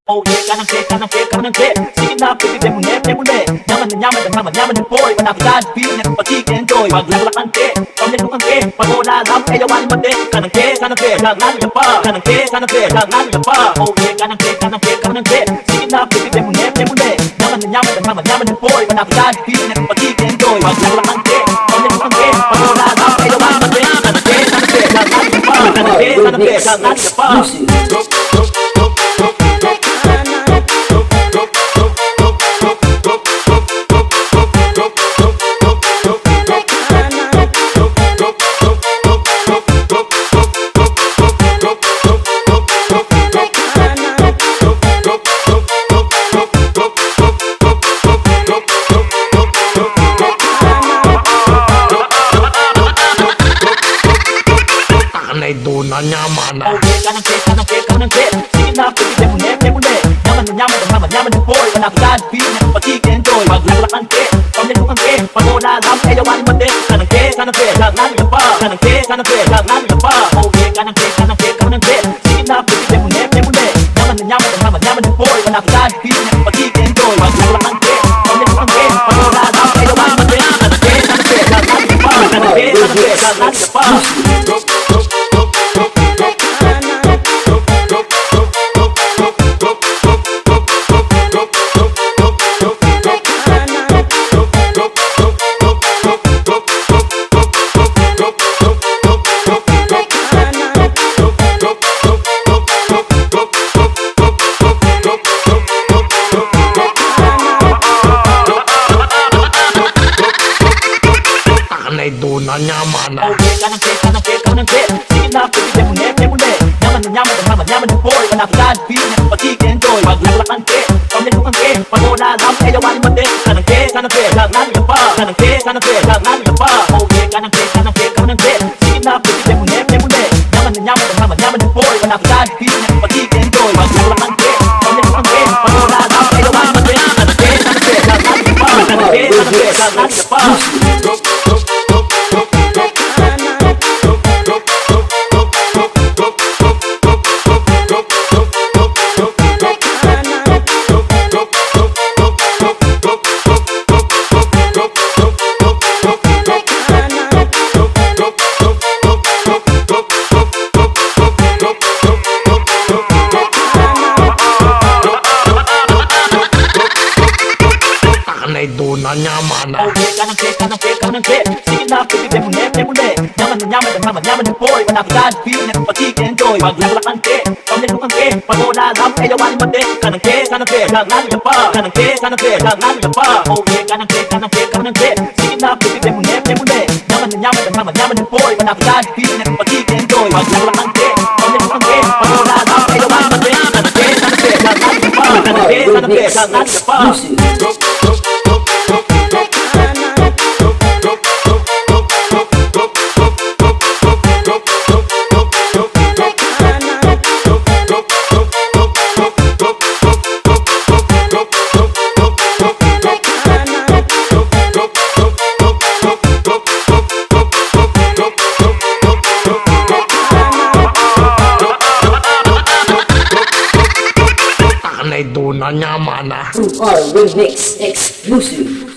Oh yeah, kanan ke sige na, pipite nyaman dan nyaman boy Manakagad, feel na pag-enjoy Maglalakad ke, pamyanukan ke Pag-ola lang, ayawan mati Kanan ke, jangan lupa Kanan ke, jangan lupa Oh yeah, kanan ke sige na, pipite nyaman dan nyaman boy Manakagad, feel na pag-enjoy Maglalakad ke, pamyanukan ke Pag-ola lang, ayawan mati Kanan ke, jangan lupa Kanan ke, jangan lupa Doon nyaman Oh yeah, kanan ke sige na, pipite nyaman dan nyaman boy Manakagad, feel na pag-enjoy Maglalakad ke, pamyanukan ke Pag-ola lang, ayawan mati Kanan ke, jangan lupa Kanan ke, jangan lupa Oh yeah, kanan ke sige na, pipite nyaman dan nyaman boy Manakagad, feel na pag-enjoy Maglalakad ke, pamyanukan ke Pag-ola lang, ayawan mati Kanan ke, jangan lupa Kanan ke, jangan lupa doon nyaman Oh yeah, kanan ke sige na, pipite nyaman dan nyaman boy Manakagad, feel na pag-enjoy Maglalakad ke, pamyanukan ke Pag-ola lang, ayawan mati Kanan ke, jangan lupa Kanan ke, jangan lupa Oh yeah, kanan ke sige na, pipite nyaman dan nyaman boy Manakagad, feel na pag-enjoy Maglalakad ke, pamyanukan ke Pag-ola lang, ayawan mati Kanan ke, jangan lupa Kanan ke, jangan lupa doon nyaman Oh yeah, kanan ke sige na, pipite nyaman dan nyaman boy Manakagad, feel na pag-enjoy Maglalakad ke, pamyanukan ke Pag-ola lang, ayawan mati Kanan ke, jangan lupa Kanan ke, jangan lupa Oh yeah, kanan ke sige na, pipite nyaman dan nyaman boy Manakagad, feel na pag-enjoy Maglalakad ke, pamyanukan ke Pag-ola lang, ayawan mati Kanan ke, jangan lupa Kanan ke, jangan lupa doon nyaman Remix exclusive.